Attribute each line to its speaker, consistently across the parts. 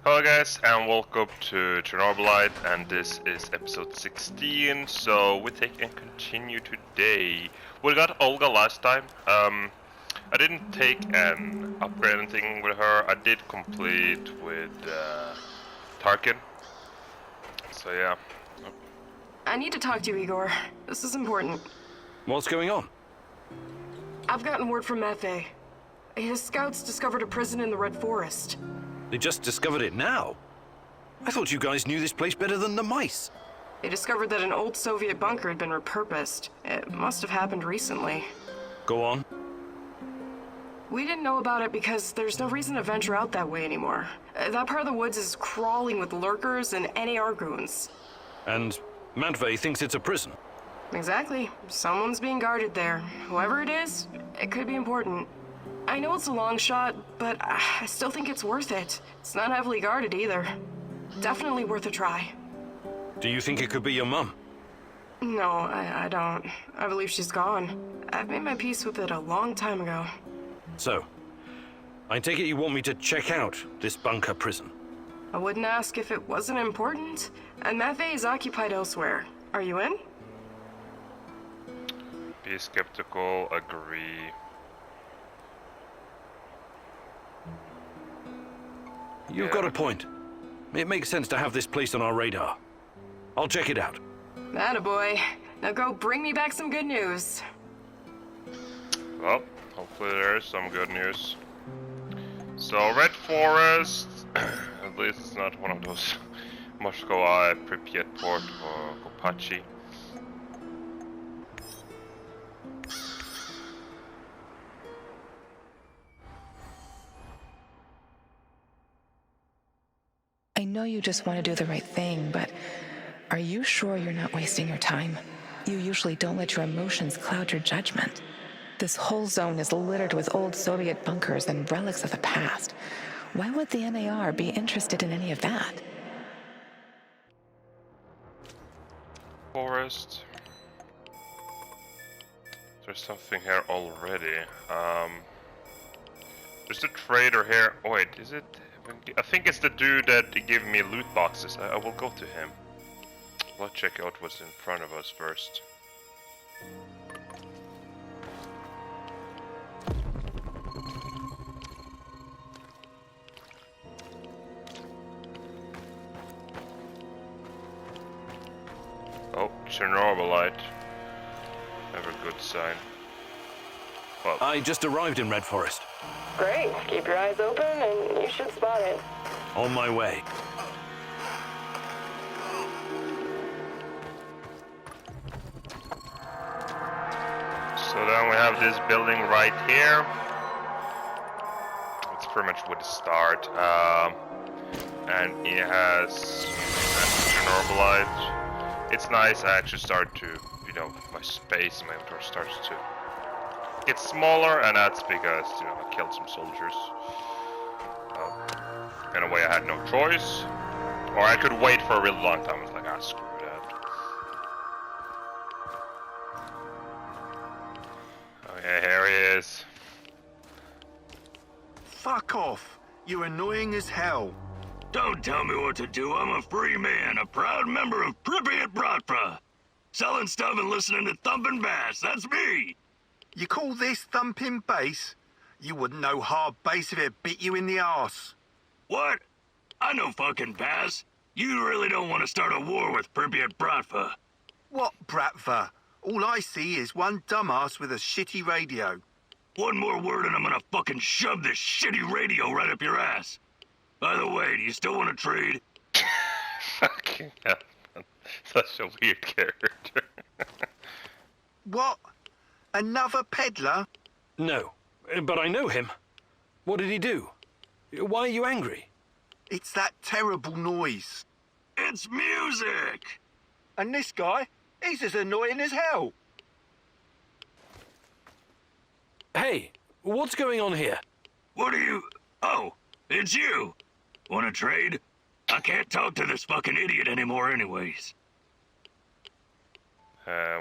Speaker 1: Hello guys and welcome to Chernobylite, and this is episode 16, so we take and continue today. We got Olga last time. I didn't take an upgrade anything with her. I did complete with Tarkin. So yeah.
Speaker 2: I need to talk to you, Igor. This is important.
Speaker 3: What's going on?
Speaker 2: I've gotten word from Mafe. His scouts discovered a prison in the Red Forest.
Speaker 3: They just discovered it now? I thought you guys knew this place better than the mice.
Speaker 2: They discovered that an old Soviet bunker had been repurposed. It must have happened recently.
Speaker 3: Go on.
Speaker 2: We didn't know about it because there's no reason to venture out that way anymore. That part of the woods is crawling with lurkers and NAR goons.
Speaker 3: And Matvey thinks it's a prison.
Speaker 2: Exactly. Someone's being guarded there. Whoever it is, it could be important. I know it's a long shot, but I still think it's worth it. It's not heavily guarded either. Definitely worth a try.
Speaker 3: Do you think it could be your mum?
Speaker 2: No, I don't. I believe she's gone. I've made my peace with it a long time ago.
Speaker 3: So, I take it you want me to check out this bunker prison?
Speaker 2: I wouldn't ask if it wasn't important. And Mafe is occupied elsewhere. Are you in?
Speaker 1: Be skeptical, agree.
Speaker 3: You've got a point. It makes sense to have this place on our radar. I'll check it out.
Speaker 2: Attaboy. Now go bring me back some good news.
Speaker 1: Well, hopefully there is some good news. So, Red Forest, at least it's not one of those Moscow, Pripyat Port, or Kopachi.
Speaker 4: I know you just want to do the right thing, but are you sure you're not wasting your time? You usually don't let your emotions cloud your judgment. This whole zone is littered with old Soviet bunkers and relics of the past. Why would the NAR be interested in any of that?
Speaker 1: Forest. There's something here already. There's a trader here. Oh wait, is it? I think it's the dude that gave me loot boxes. I will go to him. Let's check out what's in front of us first. Oh, Chernobylite. Never a good sign. Well,
Speaker 3: I just arrived in Red Forest.
Speaker 2: Great. Keep your eyes open and you should spot it.
Speaker 3: On my way.
Speaker 1: so then we have this building right here. It's pretty much where to start. And it has Chernobylite. It's nice. I actually start to, my space, my inventory starts to get smaller, and that's because, I killed some soldiers. In a way, I had no choice. Or I could wait for a really long time. It's like, screw that. Okay, here he is.
Speaker 5: Fuck off! You're annoying as hell.
Speaker 6: Don't tell me what to do. I'm a free man, a proud member of Pripyat Bratva. Selling stuff and listening to thumping bass. That's me.
Speaker 5: You call this thumping bass? You wouldn't know hard bass if it bit you in the arse.
Speaker 6: What? I know fucking bass. You really don't want to start a war with Pripyat Bratva.
Speaker 5: What Bratva? All I see is one dumbass with a shitty radio.
Speaker 6: One more word and I'm gonna fucking shove this shitty radio right up your ass. By the way, do you still want to trade?
Speaker 1: Fucking hell. Such a weird character.
Speaker 5: What? Another peddler?
Speaker 3: No, but I know him. What did he do? Why are you angry?
Speaker 5: It's that terrible noise.
Speaker 6: It's music!
Speaker 5: And this guy, he's as annoying as hell.
Speaker 3: Hey, what's going on here?
Speaker 6: What are you... Oh, it's you. Want to trade? I can't talk to this fucking idiot anymore anyways.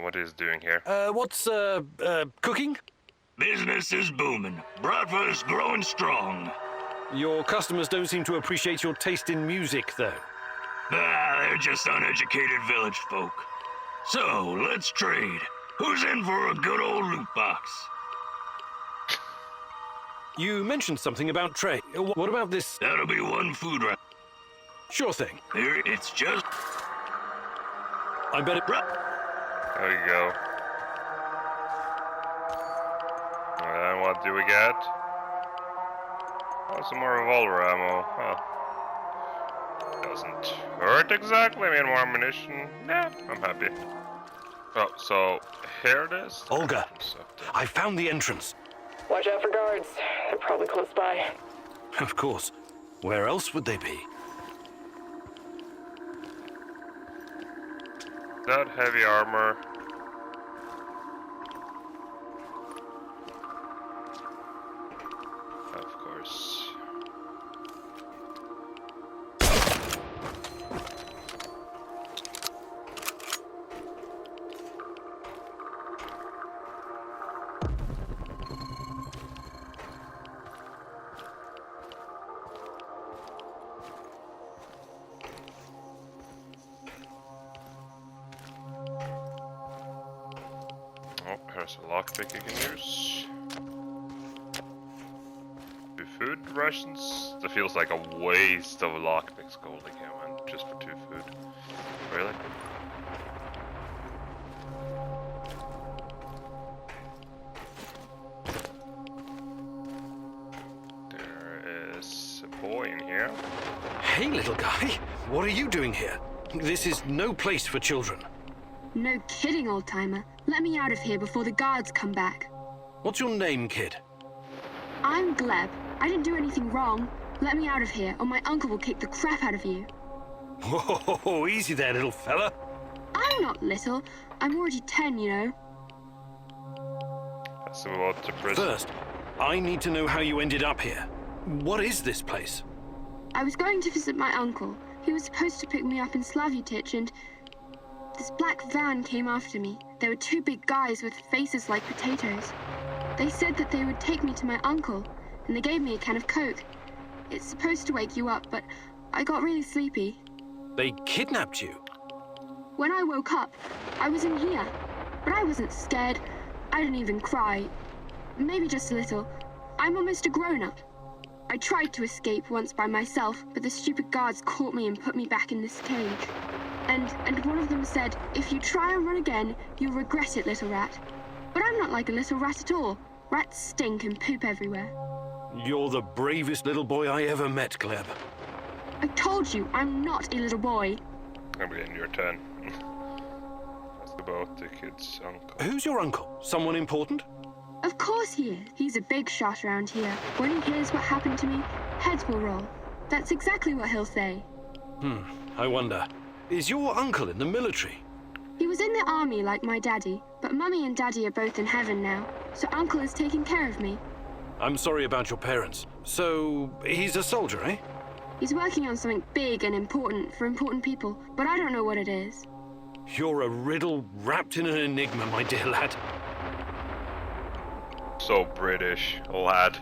Speaker 1: What is doing here?
Speaker 3: What's, cooking?
Speaker 6: Business is booming. Bratva is growing strong.
Speaker 3: Your customers don't seem to appreciate your taste in music, though.
Speaker 6: They're just uneducated village folk. So, let's trade. Who's in for a good old loot box?
Speaker 3: You mentioned something about trade. What about this?
Speaker 6: That'll be one food wrap.
Speaker 3: Sure thing.
Speaker 6: Here, it's just...
Speaker 3: I bet it...
Speaker 1: There you go. And what do we get? Oh, some more revolver ammo. Well, doesn't hurt exactly. I mean, more ammunition. Yeah, I'm happy. Oh, so here it is.
Speaker 3: Olga, I found the entrance.
Speaker 2: Watch out for guards. They're probably close by.
Speaker 3: Of course. Where else would they be?
Speaker 1: That heavy armor. Of course. Oh, here's a lockpick you can use. 2 food rations? That feels like a waste of lockpicks gold again, man. Just for 2 food. Really? There is a boy in here.
Speaker 3: Hey, little guy. What are you doing here? This is no place for children.
Speaker 7: No kidding, old-timer. Let me out of here before the guards come back.
Speaker 3: What's your name, kid?
Speaker 7: I'm Gleb. I didn't do anything wrong. Let me out of here, or my uncle will kick the crap out of you.
Speaker 3: Whoa, easy there, little fella.
Speaker 7: I'm not little. I'm already 10, you know.
Speaker 1: Let's move on to prison.
Speaker 3: First, I need to know how you ended up here. What is this place?
Speaker 7: I was going to visit my uncle. He was supposed to pick me up in Slavutich, and this black van came after me. There were 2 big guys with faces like potatoes. They said that they would take me to my uncle, and they gave me a can of Coke. It's supposed to wake you up, but I got really sleepy.
Speaker 3: They kidnapped you.
Speaker 7: When I woke up, I was in here. But I wasn't scared. I didn't even cry. Maybe just a little. I'm almost a grown-up. I tried to escape once by myself, but the stupid guards caught me and put me back in this cage. And one of them said, if you try and run again, you'll regret it, little rat. But I'm not like a little rat at all. Rats stink and poop everywhere.
Speaker 3: You're the bravest little boy I ever met, Gleb.
Speaker 7: I told you, I'm not a little boy.
Speaker 1: I'm getting your turn. Ask about the kid's uncle.
Speaker 3: Who's your uncle? Someone important?
Speaker 7: Of course he is. He's a big shot around here. When he hears what happened to me, heads will roll. That's exactly what he'll say.
Speaker 3: I wonder. Is your uncle in the military?
Speaker 7: He was in the army like my daddy, but Mummy and Daddy are both in heaven now, so Uncle is taking care of me.
Speaker 3: I'm sorry about your parents. So, he's a soldier, eh?
Speaker 7: He's working on something big and important for important people, but I don't know what it is.
Speaker 3: You're a riddle wrapped in an enigma, my dear lad.
Speaker 1: So British, lad.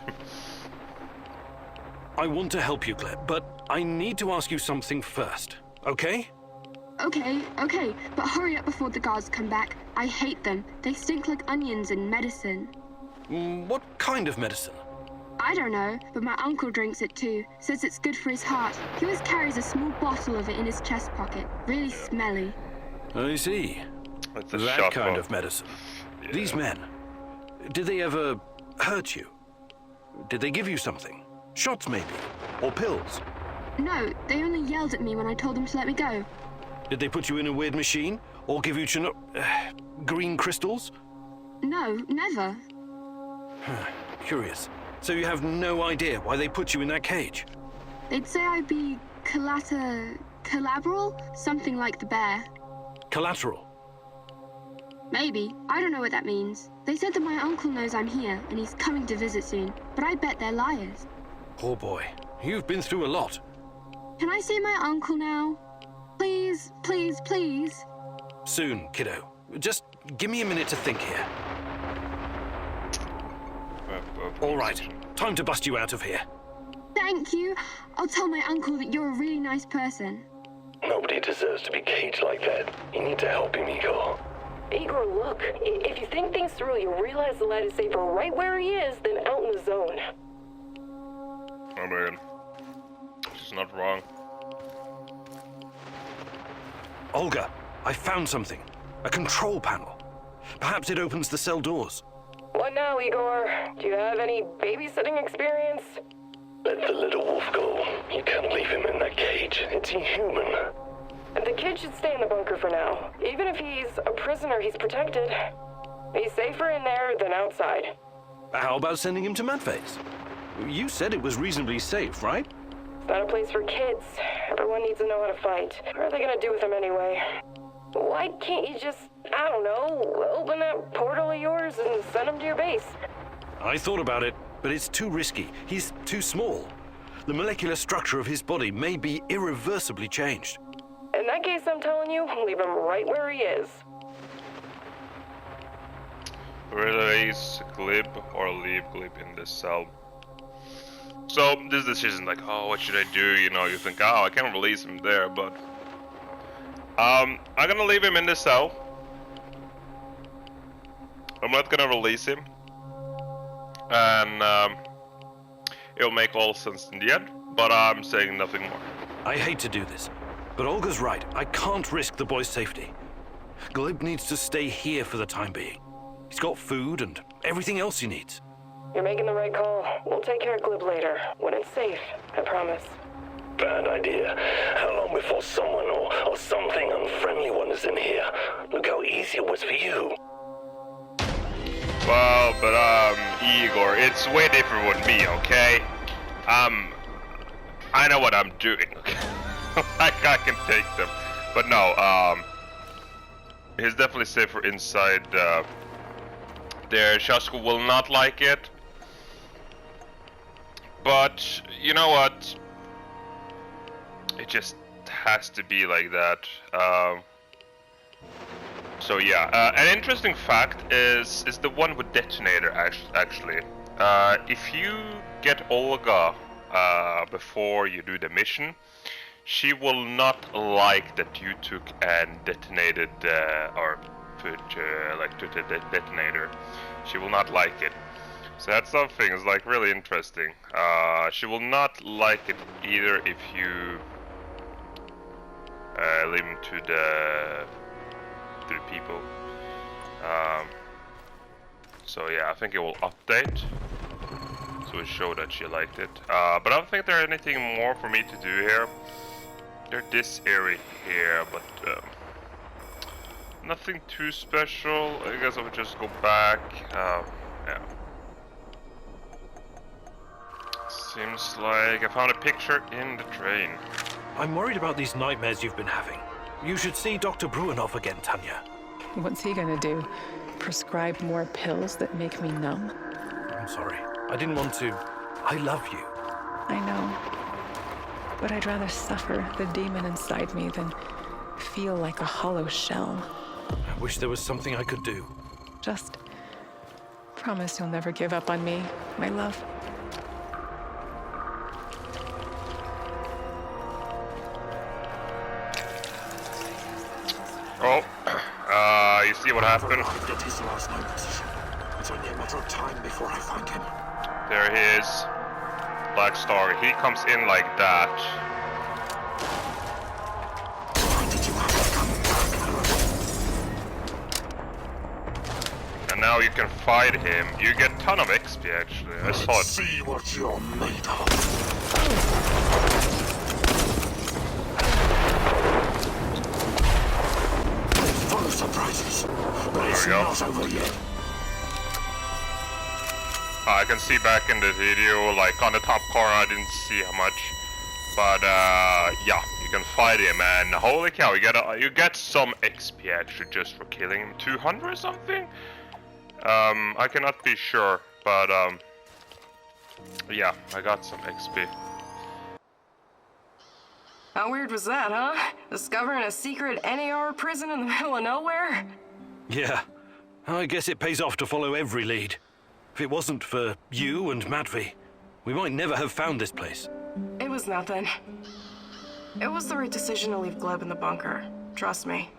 Speaker 3: I want to help you, Gleb, but I need to ask you something first, okay?
Speaker 7: Okay, but hurry up before the guards come back. I hate them. They stink like onions and medicine.
Speaker 3: What kind of medicine?
Speaker 7: I don't know, but my uncle drinks it too. Says it's good for his heart. He always carries a small bottle of it in his chest pocket. Really smelly.
Speaker 3: I see.
Speaker 1: That's a
Speaker 3: That
Speaker 1: shot
Speaker 3: kind
Speaker 1: bomb.
Speaker 3: of medicine.
Speaker 1: Yeah.
Speaker 3: These men, did they ever hurt you? Did they give you something? Shots, maybe? Or pills?
Speaker 7: No, they only yelled at me when I told them to let me go.
Speaker 3: Did they put you in a weird machine? Or give you green crystals?
Speaker 7: No, never.
Speaker 3: Curious. So you have no idea why they put you in that cage?
Speaker 7: They'd say I'd be collateral? Something like the bear.
Speaker 3: Collateral.
Speaker 7: Maybe. I don't know what that means. They said that my uncle knows I'm here, and he's coming to visit soon, but I bet they're liars.
Speaker 3: Poor boy. You've been through a lot.
Speaker 7: Can I see my uncle now? Please, please, please.
Speaker 3: Soon, kiddo. Just give me a minute to think here. All right. Time to bust you out of here.
Speaker 7: Thank you. I'll tell my uncle that you're a really nice person.
Speaker 8: Nobody deserves to be caged like that. You need to help him, Igor.
Speaker 2: Igor, look. If you think things through, you'll realize the lad is safer right where he is than out in the zone.
Speaker 1: Oh man. She's not wrong.
Speaker 3: Olga, I found something. A control panel. Perhaps it opens the cell doors.
Speaker 2: What now, Igor? Do you have any babysitting experience?
Speaker 8: Let the little wolf go. You can't leave him in that cage. It's inhuman.
Speaker 2: The kid should stay in the bunker for now. Even if he's a prisoner, he's protected. He's safer in there than outside.
Speaker 3: How about sending him to Matvey's? You said it was reasonably safe, right?
Speaker 2: It's not a place for kids. Everyone needs to know how to fight. What are they gonna do with him anyway? Why can't you just, I don't know, open that portal of yours and send him to your base?
Speaker 3: I thought about it, but it's too risky. He's too small. The molecular structure of his body may be irreversibly changed.
Speaker 2: In that case, I'm telling you, leave him right where he is.
Speaker 1: Release Glib or leave Glib in this cell. So this decision, like, oh, what should I do? You know, you think, oh, I can't release him there, but I'm gonna leave him in the cell. I'm not gonna release him, and it'll make all sense in the end. But I'm saying nothing more.
Speaker 3: I hate to do this, but Olga's right. I can't risk the boy's safety. Glib needs to stay here for the time being. He's got food and everything else he needs.
Speaker 2: You're making the right call. We'll take care of Glib later, when it's safe, I promise.
Speaker 8: Bad idea. How long before someone or something unfriendly one is in here? Look how easy it was for you.
Speaker 1: Well, but Igor, it's way different with me, okay? I know what I'm doing, okay? Like, I can take them. But no, he's definitely safer inside there. Shasko will not like it. But, you know what? It just has to be like that. So yeah, an interesting fact is the one with detonator actually. If you get Olga before you do the mission, she will not like that you took and detonated or put like to the detonator. She will not like it. So that's something is like really interesting. She will not like it either if you leave him to the people. So yeah, I think it will update. So it showed that she liked it. But I don't think there's anything more for me to do here. There's this area here, but nothing too special. I guess I would just go back. Yeah. Seems like I found a picture in the train.
Speaker 3: I'm worried about these nightmares you've been having. You should see Dr. Bruinov again, Tanya.
Speaker 4: What's he gonna do? Prescribe more pills that make me numb?
Speaker 3: I'm sorry. I didn't want to. I love you.
Speaker 4: I know. But I'd rather suffer the demon inside me than feel like a hollow shell.
Speaker 3: I wish there was something I could do.
Speaker 4: Just promise you'll never give up on me, my love.
Speaker 1: Oh, you see what happened?
Speaker 5: Get his last known position. It's only a matter of time before I find him.
Speaker 1: There he is. Black Star. He comes in like that.
Speaker 5: Why did you have to come back?
Speaker 1: And now you can fight him. You get a ton of XP actually. I saw it.
Speaker 5: See what you're made of. Full of surprises, but it's not over yet.
Speaker 1: I can see back in the video, like on the top corner, I didn't see how much, but yeah, you can fight him, and holy cow, you get some XP actually just for killing him, 200 or something. I cannot be sure, but yeah, I got some XP.
Speaker 2: How weird was that, huh? Discovering a secret NAR prison in the middle of nowhere?
Speaker 3: Yeah. I guess it pays off to follow every lead. If it wasn't for you and Matvey, We might never have found this place.
Speaker 2: It was nothing. It was the right decision to leave Gleb in the bunker. Trust me.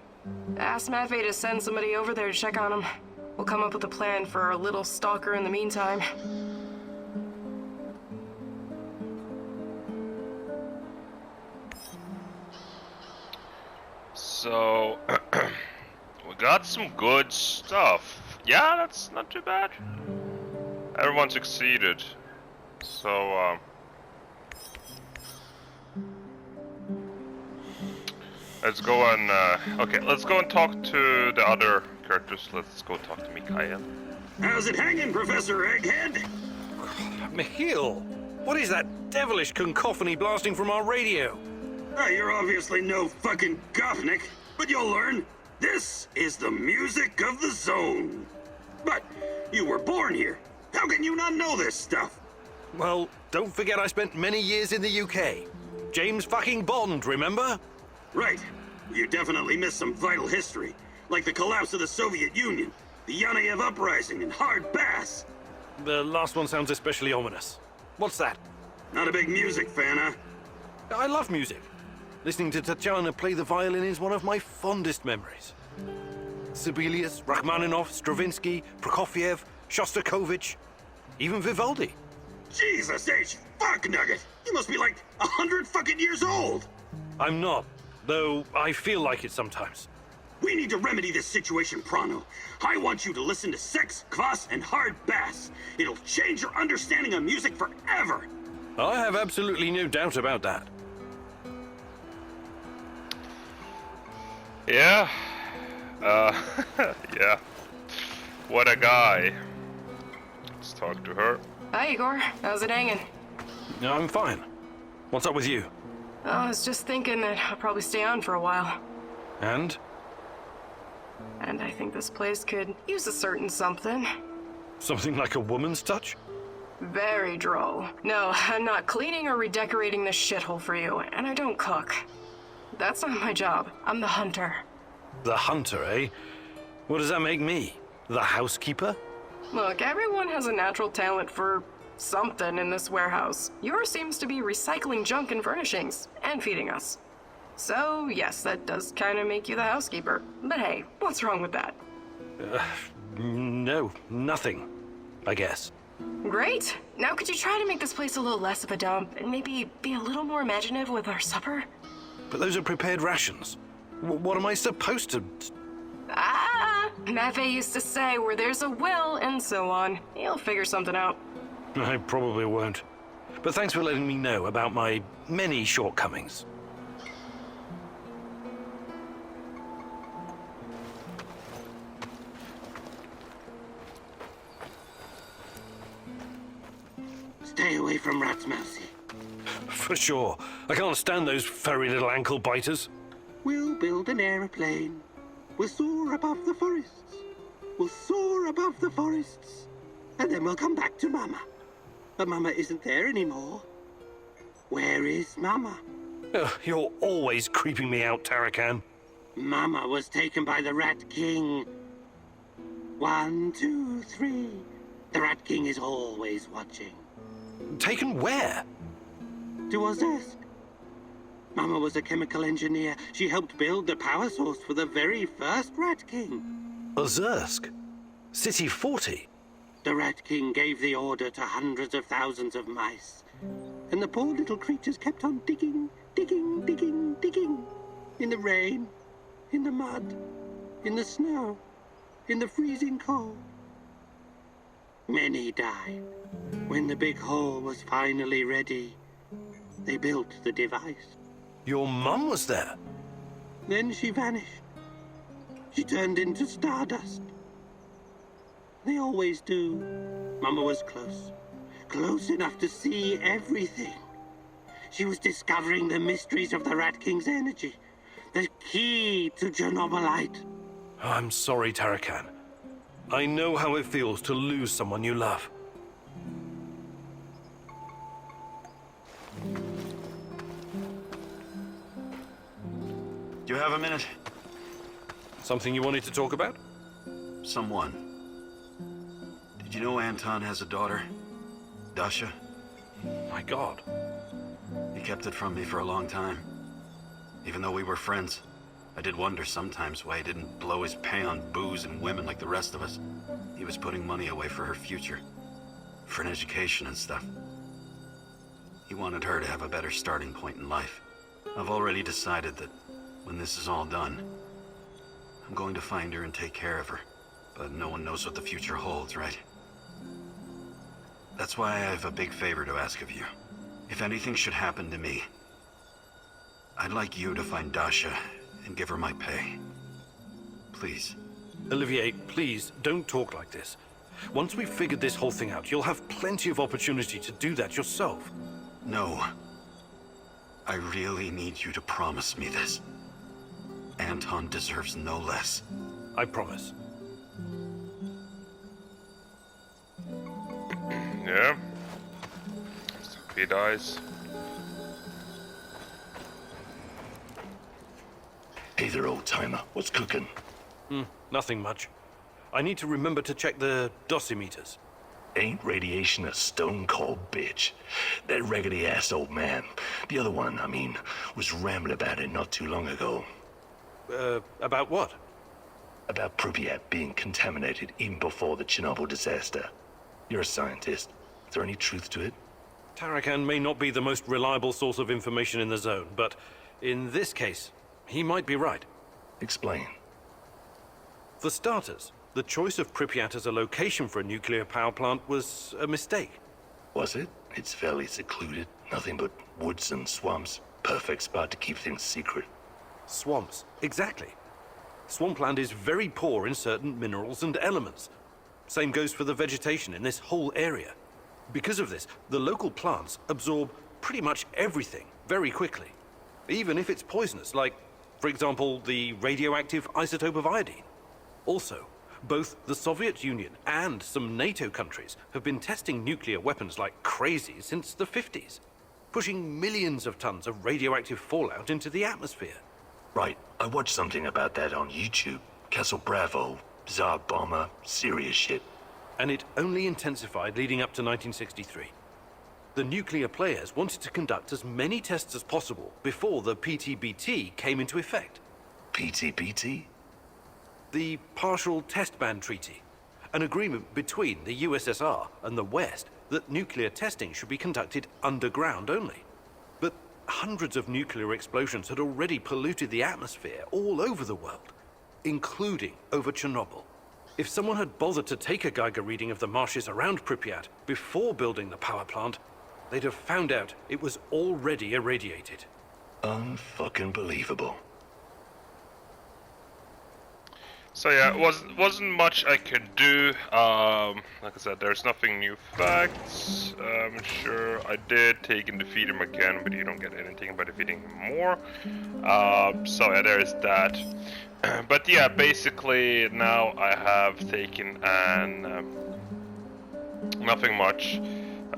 Speaker 2: Ask Matvey to send somebody over there to check on him. We'll come up with a plan for our little stalker in the meantime.
Speaker 1: So, we got some good stuff. Yeah, that's not too bad. Everyone succeeded. So, let's go and, okay, let's go and talk to the other characters. Let's go talk to Mikhail.
Speaker 6: How's it hanging, Professor Egghead?
Speaker 3: Michiel, what is that devilish cacophony blasting from our radio?
Speaker 6: You're obviously no fucking Gopnik, but you'll learn. This is the music of the zone. But you were born here. How can you not know this stuff?
Speaker 3: Well, don't forget I spent many years in the UK. James fucking Bond, remember?
Speaker 6: Right. You definitely missed some vital history, like the collapse of the Soviet Union, the Yanayev Uprising, and Hard Bass.
Speaker 3: The last one sounds especially ominous. What's that?
Speaker 6: Not a big music fan, huh?
Speaker 3: I love music. Listening to Tatiana play the violin is one of my fondest memories. Sibelius, Rachmaninoff, Stravinsky, Prokofiev, Shostakovich, even Vivaldi.
Speaker 6: Jesus H. Fuck Nugget! You must be like 100 fucking years old!
Speaker 3: I'm not, though I feel like it sometimes.
Speaker 6: We need to remedy this situation pronto. I want you to listen to Sex, Kvass, and Hard Bass. It'll change your understanding of music forever.
Speaker 3: I have absolutely no doubt about that.
Speaker 1: Yeah. Yeah. What a guy. Let's talk to her.
Speaker 2: Hi, Igor. How's it hanging?
Speaker 3: No, I'm fine. What's up with you?
Speaker 2: I was just thinking that I'll probably stay on for a while.
Speaker 3: And?
Speaker 2: And I think this place could use a certain something.
Speaker 3: Something like a woman's touch?
Speaker 2: Very droll. No, I'm not cleaning or redecorating this shithole for you, and I don't cook. That's not my job. I'm the hunter.
Speaker 3: The hunter, eh? What does that make me? The housekeeper?
Speaker 2: Look, everyone has a natural talent for something in this warehouse. Yours seems to be recycling junk and furnishings, and feeding us. So, yes, that does kind of make you the housekeeper. But hey, what's wrong with that?
Speaker 3: No, nothing, I guess.
Speaker 2: Great. Now could you try to make this place a little less of a dump, and maybe be a little more imaginative with our supper?
Speaker 3: But those are prepared rations. What am I supposed to...
Speaker 2: Matvey used to say where there's a will and so on. He'll figure something out.
Speaker 3: I probably won't. But thanks for letting me know about my many shortcomings.
Speaker 6: Stay away from rats, Mousy.
Speaker 3: For sure. I can't stand those furry little ankle biters.
Speaker 6: We'll build an aeroplane. We'll soar above the forests. We'll soar above the forests. And then we'll come back to Mama. But Mama isn't there anymore. Where is Mama?
Speaker 3: You're always creeping me out, Tarakan.
Speaker 6: Mama was taken by the Rat King. 1, 2, 3. The Rat King is always watching.
Speaker 3: Taken where?
Speaker 6: To Ozersk. Mama was a chemical engineer. She helped build the power source for the very first Rat King.
Speaker 3: Ozersk? City 40?
Speaker 6: The Rat King gave the order to hundreds of thousands of mice. And the poor little creatures kept on digging, digging, digging, digging. In the rain, in the mud, in the snow, in the freezing cold. Many died. When the big hole was finally ready, they built the device.
Speaker 3: Your mum was there?
Speaker 6: Then she vanished. She turned into stardust. They always do. Mama was close. Close enough to see everything. She was discovering the mysteries of the Rat King's energy. The key to Chernobylite.
Speaker 3: I'm sorry, Tarakan. I know how it feels to lose someone you love.
Speaker 5: Do you have a minute?
Speaker 3: Something you wanted to talk about?
Speaker 5: Someone. Did you know Anton has a daughter? Dasha?
Speaker 3: My God.
Speaker 5: He kept it from me for a long time. Even though we were friends, I did wonder sometimes why he didn't blow his pay on booze and women like the rest of us. He was putting money away for her future. For an education and stuff. He wanted her to have a better starting point in life. I've already decided that when this is all done, I'm going to find her and take care of her. But no one knows what the future holds, right? That's why I have a big favor to ask of you. If anything should happen to me, I'd like you to find Dasha and give her my pay. Please.
Speaker 3: Olivier, please, don't talk like this. Once we've figured this whole thing out, you'll have plenty of opportunity to do that yourself.
Speaker 5: No. I really need you to promise me this. Anton deserves no less.
Speaker 3: I promise.
Speaker 1: Yeah. So he dies.
Speaker 8: Hey there, old-timer. What's cooking?
Speaker 3: Nothing much. I need to remember to check the dosimeters.
Speaker 8: Ain't radiation a stone-cold bitch? That raggedy-ass old man, the other one, I mean, was rambling about it not too long ago.
Speaker 3: About what?
Speaker 8: About Pripyat being contaminated even before the Chernobyl disaster. You're a scientist. Is there any truth to it?
Speaker 3: Tarakan may not be the most reliable source of information in the zone, but in this case, he might be right.
Speaker 8: Explain.
Speaker 3: For starters, the choice of Pripyat as a location for a nuclear power plant was a mistake.
Speaker 8: Was it? It's fairly secluded. Nothing but woods and swamps. Perfect spot to keep things secret.
Speaker 3: Swamps, exactly. Swampland is very poor in certain minerals and elements. Same goes for the vegetation in this whole area. Because of this, the local plants absorb pretty much everything very quickly. Even if it's poisonous, like, for example, the radioactive isotope of iodine. Also, both the Soviet Union and some NATO countries have been testing nuclear weapons like crazy since the 50s, pushing millions of tons of radioactive fallout into the atmosphere.
Speaker 8: Right. I watched something about that on YouTube. Castle Bravo, Tsar Bomber, serious shit.
Speaker 3: And it only intensified leading up to 1963. The nuclear players wanted to conduct as many tests as possible before the PTBT came into effect.
Speaker 8: PTBT?
Speaker 3: The Partial Test Ban Treaty, an agreement between the USSR and the West that nuclear testing should be conducted underground only. But hundreds of nuclear explosions had already polluted the atmosphere all over the world, including over Chernobyl. If someone had bothered to take a Geiger reading of the marshes around Pripyat before building the power plant, they'd have found out it was already irradiated.
Speaker 8: Unfucking believable.
Speaker 1: So yeah, wasn't much I could do. Like I said, there's nothing new facts. Sure, I did take and defeat him again, but you don't get anything by defeating him more. So yeah, there's that. But yeah, basically now I have taken and nothing much.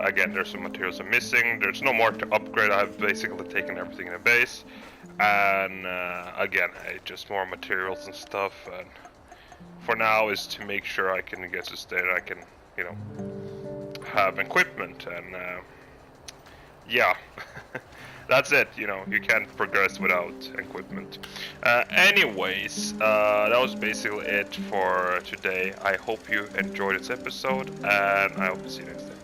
Speaker 1: Again, there's some materials I'm missing. There's no more to upgrade. I've basically taken everything in the base, and again, just more materials and stuff. And for now, is to make sure I can get to state I can, you know, have equipment, and yeah, that's it. You know, you can't progress without equipment. Anyways, that was basically it for today. I hope you enjoyed this episode, and I hope to see you next time.